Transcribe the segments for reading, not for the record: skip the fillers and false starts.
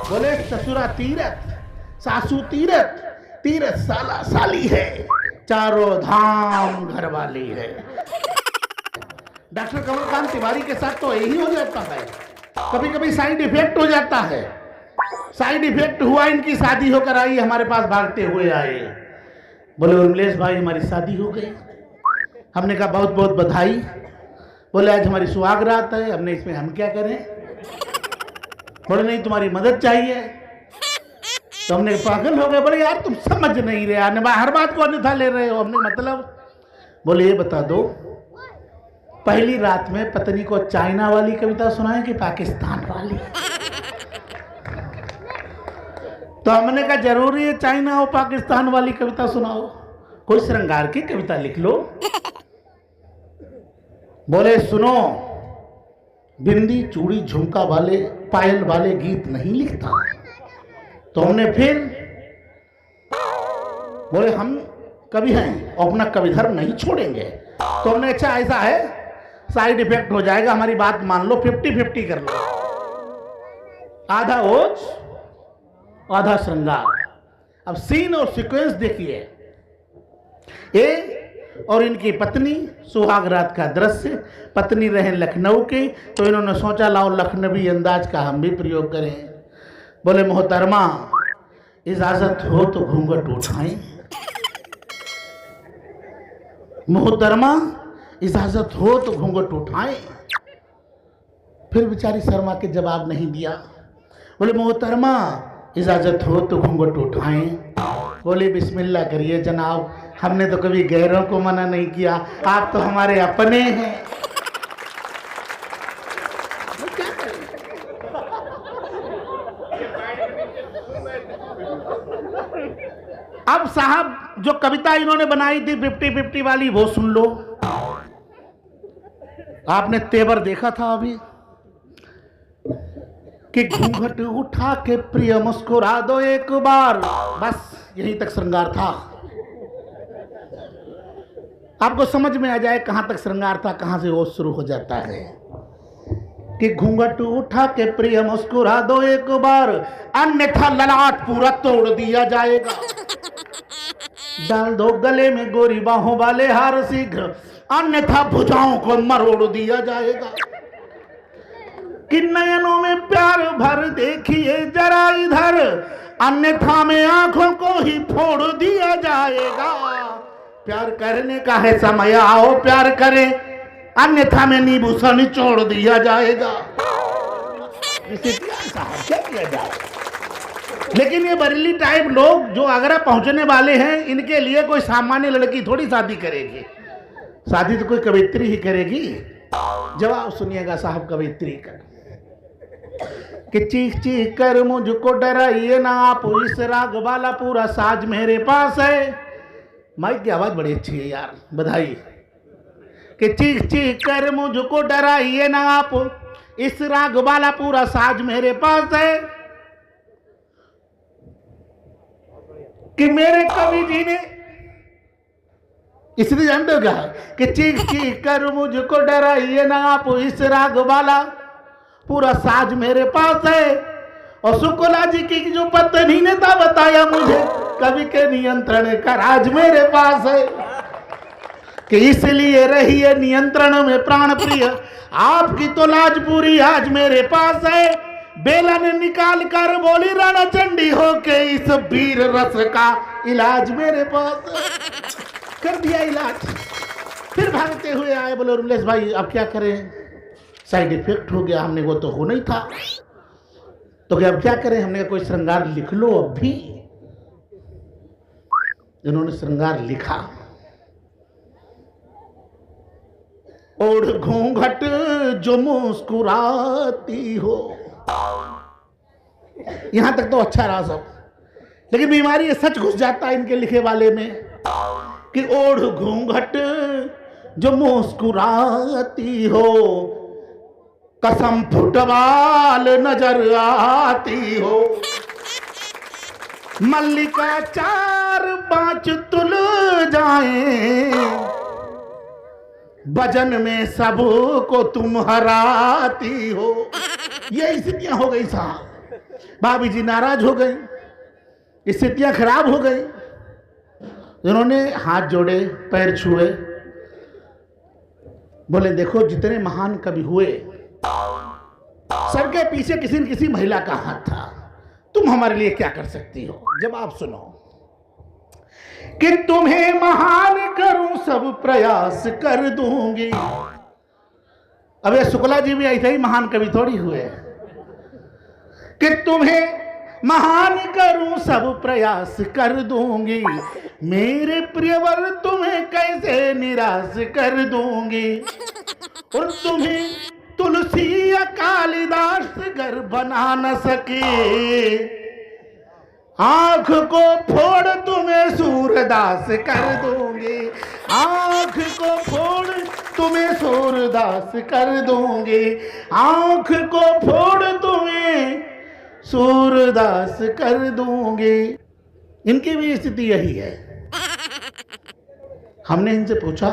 बोले ससुरा तीरथ सासू तीरथ तीरथ साला साली है, चारों धाम घर वाली है। डॉक्टर कमलकांत तिवारी के साथ तो यही हो जाता है, कभी कभी साइड इफेक्ट हो जाता है। साइड इफेक्ट हुआ, इनकी शादी होकर आई, हमारे पास भागते हुए आए, बोले उर्मिलेश भाई हमारी शादी हो गई। हमने कहा बहुत बहुत बधाई। बोले आज हमारी सुहाग रात है, हमने इसमें हम क्या करें। बोले नहीं तुम्हारी मदद चाहिए। तो हमने पागल हो गए, बोले यार तुम समझ नहीं रहे, हर बात को अन्यथा ले रहे हो। हमने मतलब, बोले ये बता दो पहली रात में पत्नी को चाइना वाली कविता सुनाए कि पाकिस्तान वाली। तो हमने कहा जरूरी है चाइना और पाकिस्तान वाली कविता सुनाओ, कोई श्रृंगार की कविता लिख लो। बोले सुनो, बिंदी चूड़ी झुमका वाले पायल वाले गीत नहीं लिखता। तो हमने फिर बोले हम कवि हैं और अपना कवि धर्म नहीं छोड़ेंगे। तो हमने अच्छा ऐसा है साइड इफेक्ट हो जाएगा, हमारी बात मान लो, 50-50 कर लो, आधा ओज आधा श्रृंगार। अब सीन और सीक्वेंस देखिए, ये और इनकी पत्नी सुहाग रात का दृश्य। पत्नी रहे लखनऊ के, तो इन्होंने सोचा लाओ लखनवी अंदाज का हम भी प्रयोग करें। बोले मोहतरमा इजाजत हो तो घूंघट उठाएं। मोहतरमा इजाजत हो तो घूंघट उठाएं। फिर बेचारी शर्मा के जवाब नहीं दिया। बोले मोहतरमा इजाजत हो तो घूंघट उठाएं। बोले बिस्मिल्लाह करिए जनाब, हमने तो कभी गैरों को मना नहीं किया, आप तो हमारे अपने हैं। अब साहब जो कविता इन्होंने बनाई थी 50-50 वाली वो सुन लो। आपने तेवर देखा था अभी कि घूंघट उठा के प्रिय मुस्कुरा दो एक बार, बस यहीं तक श्रृंगार था। आपको समझ में आ जाए कहां तक श्रृंगार था, कहां से वो शुरू हो जाता है कि घूंघट उठा के प्रिय मुस्कुरा दो एक बार, अन्यथा ललाट पूरा तोड़ दिया जाएगा। डाल दो गले में गोरी बाहों वाले हार शीघ्र, अन्यथा भुजाओं को मरोड़ दिया जाएगा। कि नयनों में प्यार भर देखिए जरा इधर, अन्यथा में आंखों को ही फोड़ दिया जाएगा। प्यार करने का है समय, आओ प्यार करें, अन्यथा में नींबू सा निचोड़ दिया जाएगा। इसे क्या किया जाए। लेकिन ये बरेली टाइप लोग जो आगरा पहुंचने वाले हैं, इनके लिए कोई सामान्य लड़की थोड़ी शादी करेगी, शादी तो कोई कवित्री ही करेगी। जवाब सुनिएगा साहब कवित्री का कि चीख चीख कर मुझको डराइए ना आप, इस राग वाला पूरा साज मेरे पास है। माइक की आवाज बड़ी अच्छी है यार, बधाई। कि चीख चीख कर मुझको डराइए ना आप, इस राग वाला पूरा साज मेरे पास है। कि मेरे कवि जी ने, इसलिए जानते हो क्या कि चीख चीख कर मुझको डराइए ना आप, इस राग वाला पूरा साज मेरे पास है। और शुक्ला जी की जो पत्नी ने था बताया मुझे, कवि के नियंत्रण का राज मेरे पास है। कि इसलिए रहिए नियंत्रण में प्राण प्रिय, आपकी तो लाज पूरी आज मेरे पास है। बेला ने निकाल कर बोली राणा चंडी हो के, इस वीर रस का इलाज मेरे पास है। कर दिया इलाज। फिर भागते हुए आए, बोले उर्मिलेश भाई अब क्या करें, साइड इफेक्ट हो गया, हमने वो तो हो नहीं था, तो क्या अब क्या करें। हमने कोई श्रृंगार लिख लो अब भी। इन्होंने श्रृंगार लिखा, ओढ़ घूंघट जो मुस्कुराती हो। यहां तक तो अच्छा रहा सब, लेकिन बीमारी ये सच घुस जाता है इनके लिखे वाले में कि ओढ़ घूंघट जो मुस्कुराती हो, कसम फुटवाल नजर आती हो। मल्लिका 4-5 तुल जाए, भजन में सबको तुम हराती हो। ये स्थितियां हो गई साहब। भाभी जी नाराज हो गई, स्थितियां खराब हो गई। उन्होंने हाथ जोड़े, पैर छुए, बोले देखो जितने महान कवि हुए सबके पीछे किसी न किसी महिला का हाथ था, तुम हमारे लिए क्या कर सकती हो? जवाब सुनो कि तुम्हें महान करूं सब प्रयास कर दूंगी। अब ये शुक्ला जी भी ऐसे ही महान कवि थोड़ी हुए कि तुम्हें महान करूं सब प्रयास कर दूंगी, मेरे प्रियवर तुम्हें कैसे निराश कर दूंगी। और तुम्हें तुलसी या कालिदास घर बना न सके, आंख को फोड़ तुम्हें सूरदास कर दूंगी, आंख को फोड़ तुम्हें सूरदास कर दूंगी, आंख को फोड़ तुम्हें सूरदास कर दूंगी। इनकी भी स्थिति यही है। हमने इनसे पूछा,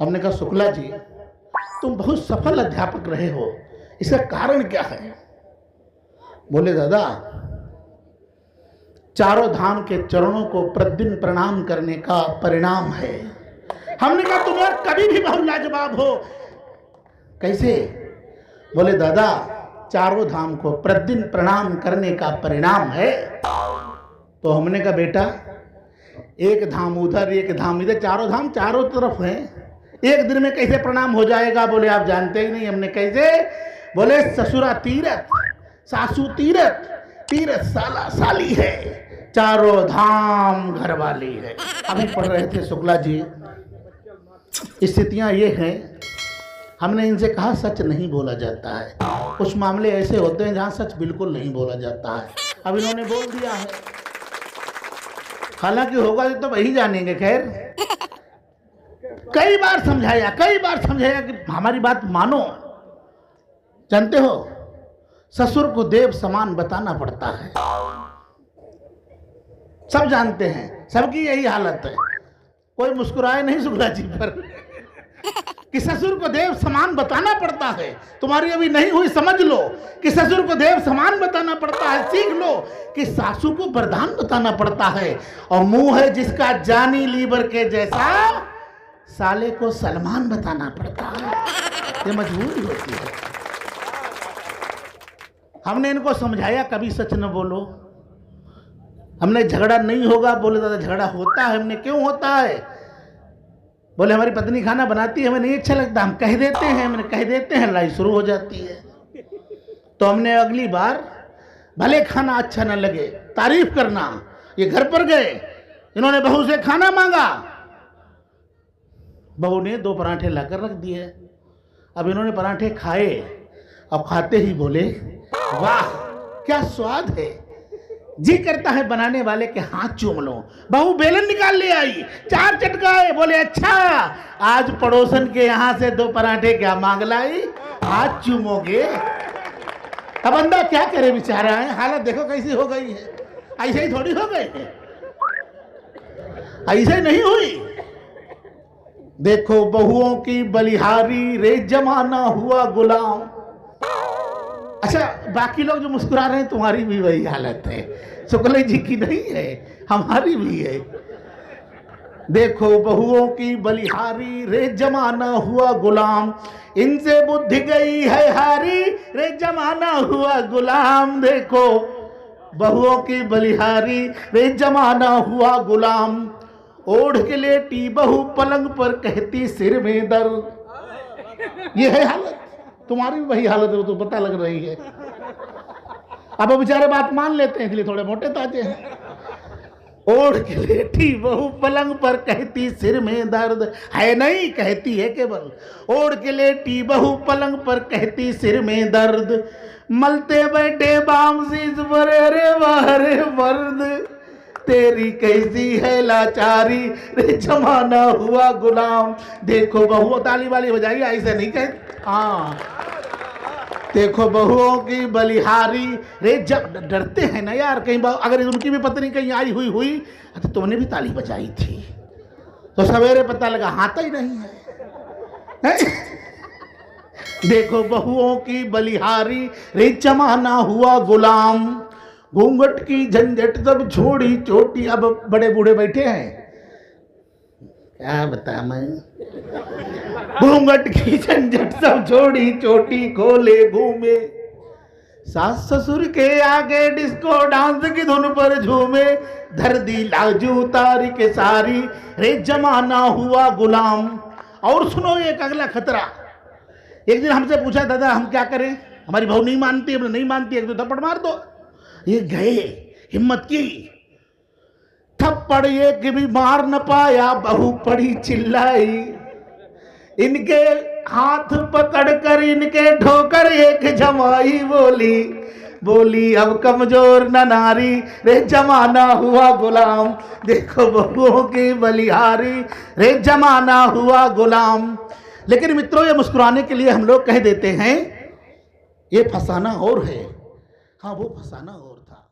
हमने कहा शुक्ला जी तुम बहुत सफल अध्यापक रहे हो, इसका कारण क्या है? बोले दादा चारों धाम के चरणों को प्रतिदिन प्रणाम करने का परिणाम है। हमने कहा तुम्हारा कभी भी बहुत लाजवाब हो, कैसे? बोले दादा चारों धाम को प्रतिदिन प्रणाम करने का परिणाम है। तो हमने कहा बेटा एक धाम उधर एक धाम इधर, चारों धाम चारों तरफ हैं, एक दिन में कैसे प्रणाम हो जाएगा? बोले आप जानते ही नहीं। हमने कैसे? बोले ससुरा तीरथ, सासू तीरथ, तीरथ साला साली है, चारों धाम घर वाली है। अभी पढ़ रहे थे शुक्ला जी, स्थितियां ये हैं। हमने इनसे कहा सच नहीं बोला जाता है, कुछ मामले ऐसे होते हैं जहां सच बिल्कुल नहीं बोला जाता है। अब इन्होंने बोल दिया है, हालांकि होगा तो वही जानेंगे। खैर कई बार समझाया कि हमारी बात मानो। जानते हो ससुर को देव समान बताना पड़ता है, सब जानते हैं, सबकी यही हालत है। कोई मुस्कुराए नहीं शुक्ला जी पर कि ससुर को देव समान बताना पड़ता है। तुम्हारी अभी नहीं हुई, समझ लो कि ससुर को देव समान बताना पड़ता है। सीख लो कि सासू को वरदान बताना पड़ता है। और मुंह है जिसका जानी लीवर के जैसा, साले को सलमान बताना पड़ता है। ये मजबूरी होती है। हमने इनको समझाया कभी सच न बोलो, हमने झगड़ा नहीं होगा। बोले दादा झगड़ा होता है। हमने क्यों होता है? बोले हमारी पत्नी खाना बनाती है, हमें नहीं अच्छा लगता, हम कह देते हैं, हमने कह देते हैं, लड़ाई शुरू हो जाती है। तो हमने अगली बार भले खाना अच्छा न लगे तारीफ करना। ये घर पर गए, इन्होंने बहू से खाना मांगा, बहू ने 2 पराठे लाकर रख दिए। अब इन्होंने पराठे खाए, अब खाते ही बोले वाह क्या स्वाद है, जी करता है बनाने वाले के हाथ चूम लो। बहू बेलन निकाल ले आई, 4 चटकाए। बोले अच्छा आज पड़ोसन के यहाँ से 2 पराठे क्या मांग लाई, हाथ चूमोगे। अब बंदा क्या करे बेचारा है, हालत देखो कैसी हो गई है। ऐसे ही थोड़ी हो गई है, ऐसे नहीं हुई। देखो बहुओं की बलिहारी रे जमाना हुआ गुलाम। अच्छा बाकी लोग जो मुस्कुरा रहे हैं तुम्हारी भी वही हालत है, शुक्ला जी की नहीं है, हमारी भी है। देखो बहुओं की बलिहारी रे जमाना हुआ गुलाम, इनसे बुद्धि गई है हारी रे जमाना हुआ गुलाम। देखो बहुओं की बलिहारी रे जमाना हुआ गुलाम, ओढ़ के लेटी बहू पलंग पर कहती सिर में दर्द। ये है हालत, तुम्हारी भी वही हालत है, तो पता लग रही है। अब बेचारे बात मान लेते हैं इसलिए थोड़े मोटे ताजे हैं। ओढ़ के लेटी बहू पलंग पर कहती सिर में दर्द है नहीं, कहती है केवल। ओढ़ के लेटी बहू पलंग पर कहती सिर में दर्द, मलते बैठे बाम शीश पर रे वाह रे मर्द, तेरी कैसी है लाचारी रे जमाना हुआ गुलाम। देखो बहुओं, ताली वाली हो जाएगी, ऐसे नहीं कह। हाँ देखो बहुओं की बलिहारी रे, जब डरते हैं ना यार, कहीं अगर उनकी भी पत्नी कहीं आई हुई तो तुमने भी ताली बजाई थी तो सवेरे पता लगा हाथ ही नहीं है। देखो बहुओं की बलिहारी, रे जमाना हुआ गुलाम। घूंघट की झंझट सब छोड़ी चोटी। अब बड़े बूढ़े बैठे हैं, क्या बता मैं। घूंघट की झंझट सब छोड़ी चोटी खोले घूमे, सास ससुर के आगे डिस्को डांस की धुन पर झूमे। धर दी लाजू तारी के सारी, रे जमाना हुआ गुलाम। और सुनो एक अगला खतरा। एक दिन हमसे पूछा, दादा हम क्या करें, हमारी बहू नहीं मानती, हमने नहीं मानती, एक दो थप्पड़ मार दो। ये गए, हिम्मत की, थप्पड़ एक भी मार न पाया, बहू पड़ी चिल्लाई। इनके हाथ पकड़कर इनके ठोकर एक जमाई बोली, बोली अब कमजोर न नारी, रे जमाना हुआ गुलाम। देखो बहुओं की बलिहारी, रे जमाना हुआ गुलाम। लेकिन मित्रों, ये मुस्कुराने के लिए हम लोग कह देते हैं ये फसाना और है। हाँ, वो फसाना और था।